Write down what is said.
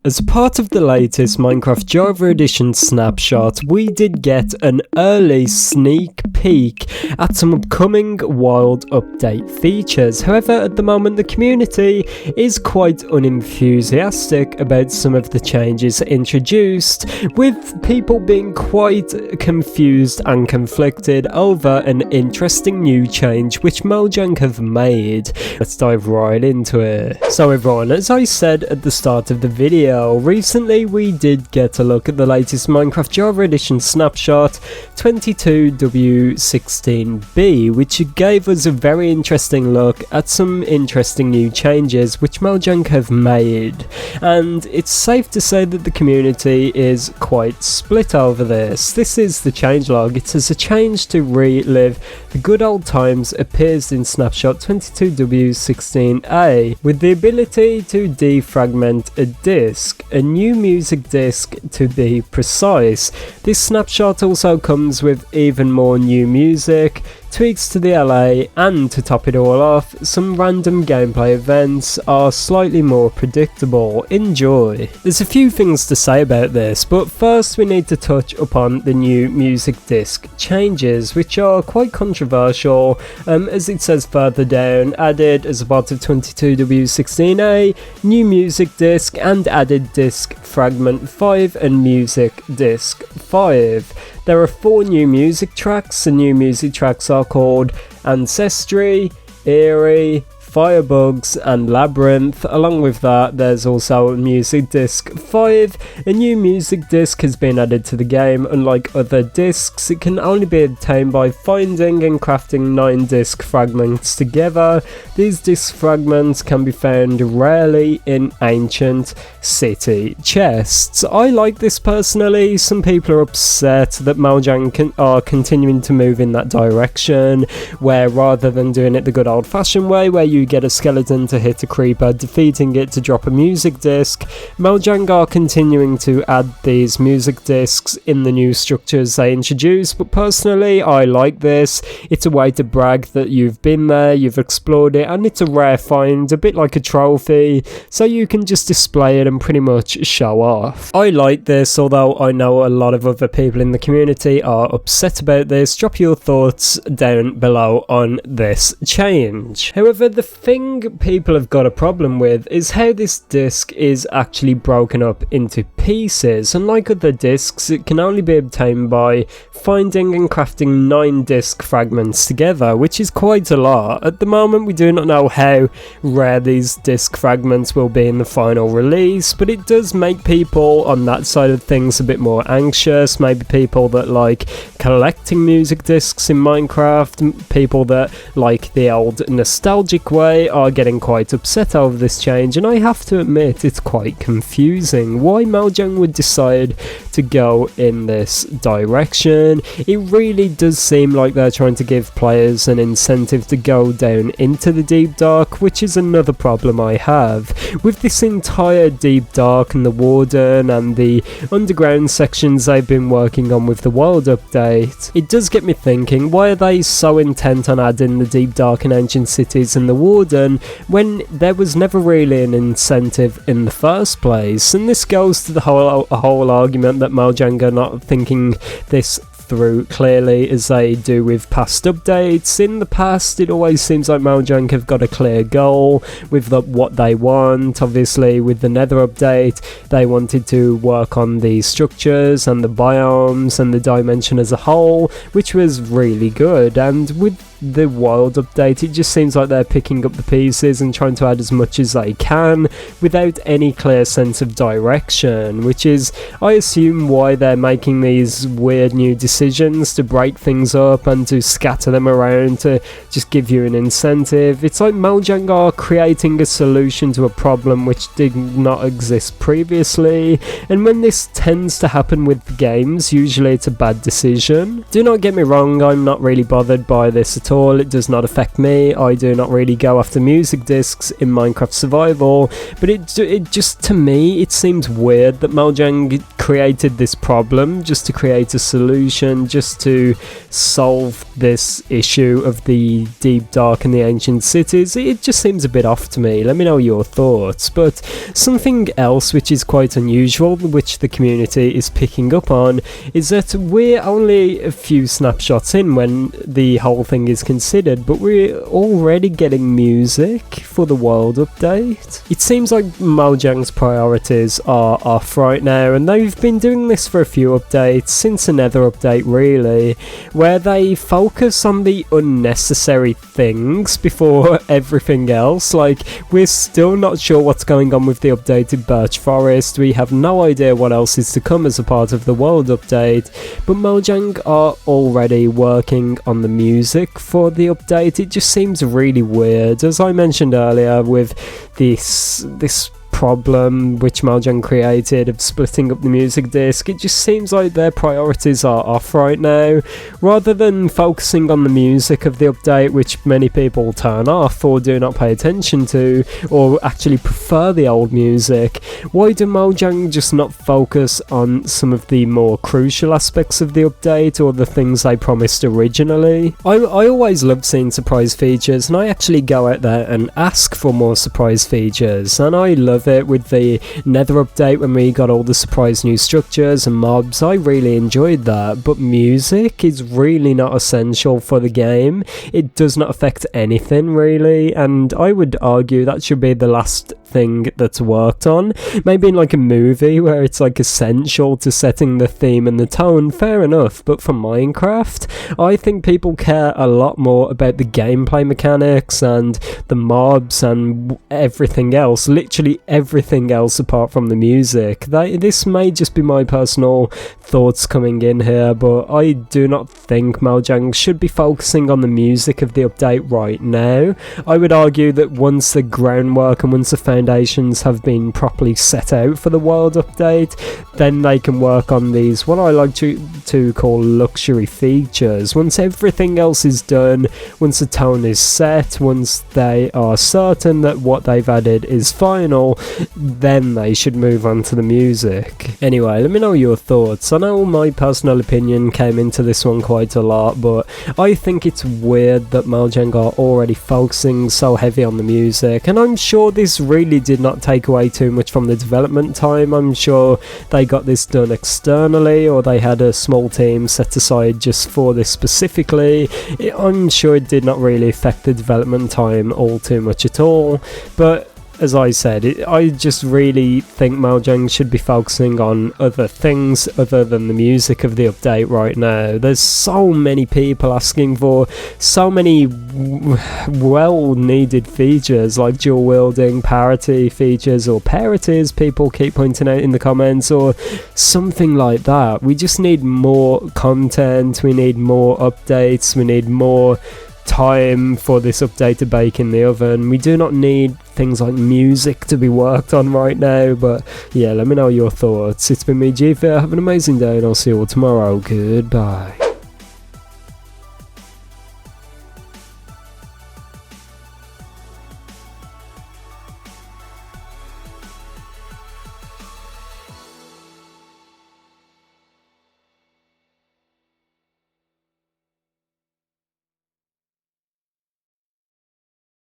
As part of the latest Minecraft Java Edition snapshot, we did get an early sneak peek at some upcoming wild update features. However, at the moment the community is quite unenthusiastic about some of the changes introduced, with people being quite confused and conflicted over an interesting new change which Mojang have made. Let's dive right into it. So everyone, as I said at the start of the video, recently we did get a look at the latest Minecraft Java Edition snapshot 22W16B, which gave us a very interesting look at some interesting new changes which Mojang have made, and it's safe to say that the community is quite split over this. This is the changelog. It says a change to relive the good old times appears in snapshot 22W16A with the ability to defragment a disc. A new music disc to be precise. This snapshot also comes with even more new music, tweaks to the LA, and to top it all off, some random gameplay events are slightly more predictable. Enjoy. There's a few things to say about this, but first we need to touch upon the new music disc changes, which are quite controversial, as it says further down, added as a part of 22W16A, new music disc, and added disc fragment 5 and music disc 5. There are 4 new music tracks. The new music tracks are called Ancestry, Eerie, Firebugs and Labyrinth. Along with that, there's also music disc 5. A new music disc has been added to the game. Unlike other discs, it can only be obtained by finding and crafting 9 disc fragments together. These disc fragments can be found rarely in ancient city chests. I like this personally. Some people are upset that Mojang are continuing to move in that direction, where rather than doing it the good old fashioned way where you get a skeleton to hit a creeper, defeating it to drop a music disc, Mojang are continuing to add these music discs in the new structures they introduce. But personally, I like this. It's a way to brag that you've been there, you've explored it, and it's a rare find, a bit like a trophy, so you can just display it and pretty much show off. I like this, although I know a lot of other people in the community are upset about this. Drop your thoughts down below on this change. However, the thing people have got a problem with is how this disc is actually broken up into pieces. Unlike other discs, it can only be obtained by finding and crafting 9 disc fragments together, which is quite a lot. At the moment, we do not know how rare these disc fragments will be in the final release, but it does make people on that side of things a bit more anxious. Maybe people that like collecting music discs in Minecraft, people that like the old nostalgic way, are getting quite upset over this change, and I have to admit it's quite confusing why Mojang would decide to go in this direction. It really does seem like they're trying to give players an incentive to go down into the deep dark, which is another problem I have. With this entire deep dark and the warden and the underground sections they've been working on with the world update, it does get me thinking, why are they so intent on adding the deep dark and ancient cities and the warden when there was never really an incentive in the first place? And this goes to the whole argument that Mojang are not thinking this through clearly as they do with past updates. In the past, it always seems like Mojang have got a clear goal with what they want. Obviously, with the Nether update, they wanted to work on the structures and the biomes and the dimension as a whole, which was really good. And with the wild update, it just seems like they're picking up the pieces and trying to add as much as they can without any clear sense of direction, which is, I assume, why they're making these weird new decisions to break things up and to scatter them around to just give you an incentive. It's like Mojang are creating a solution to a problem which did not exist previously, and when this tends to happen with games, usually it's a bad decision. Do not get me wrong, I'm not really bothered by this at all. It does not affect me. I do not really go after music discs in Minecraft Survival, but it just, to me, it seems weird that Mojang created this problem just to create a solution, just to solve this issue of the deep, dark and the ancient cities. It just seems a bit off to me. Let me know your thoughts. But something else which is quite unusual, which the community is picking up on, is that we're only a few snapshots in when the whole thing is considered, but we're already getting music for the world update. It seems like Mojang's priorities are off right now, and they've been doing this for a few updates, since another update really, where they focus on the unnecessary things before everything else. Like, we're still not sure what's going on with the updated Birch Forest, we have no idea what else is to come as a part of the world update, but Mojang are already working on the music for the update. It just seems really weird, as I mentioned earlier, with this problem which Mojang created of splitting up the music disc. It just seems like their priorities are off right now. Rather than focusing on the music of the update, which many people turn off or do not pay attention to, or actually prefer the old music, why do Mojang just not focus on some of the more crucial aspects of the update, or the things they promised originally? I always love seeing surprise features, and I actually go out there and ask for more surprise features, and I love it with the Nether update when we got all the surprise new structures and mobs. I really enjoyed that, but music is really not essential for the game. It does not affect anything really, and I would argue that should be the last thing that's worked on. Maybe in like a movie where it's like essential to setting the theme and the tone, fair enough, but for Minecraft, I think people care a lot more about the gameplay mechanics and the mobs and everything else, literally everything else apart from the music. This may just be my personal thoughts coming in here, but I do not think Mojang should be focusing on the music of the update right now. I would argue that once the groundwork and once the foundations have been properly set out for the world update, then they can work on these, what I like to call luxury features. Once everything else is done, once the tone is set, once they are certain that what they've added is final, then they should move on to the music. Anyway, let me know your thoughts. I know my personal opinion came into this one quite a lot, but I think it's weird that Mojang are already focusing so heavy on the music, and I'm sure this really did not take away too much from the development time. I'm sure they got this done externally, or they had a small team set aside just for this specifically. I'm sure it did not really affect the development time all too much at all, but as I said, I just really think Mojang should be focusing on other things other than the music of the update right now. There's so many people asking for so many well-needed features like dual wielding, parity features, or parities people keep pointing out in the comments, or something like that. We just need more content, we need more updates, we need more time for this update to bake in the oven. We do not need things like music to be worked on right now. But yeah, let me know your thoughts. It's been me, ItzJhief. Have an amazing day, and I'll see you all tomorrow. Goodbye.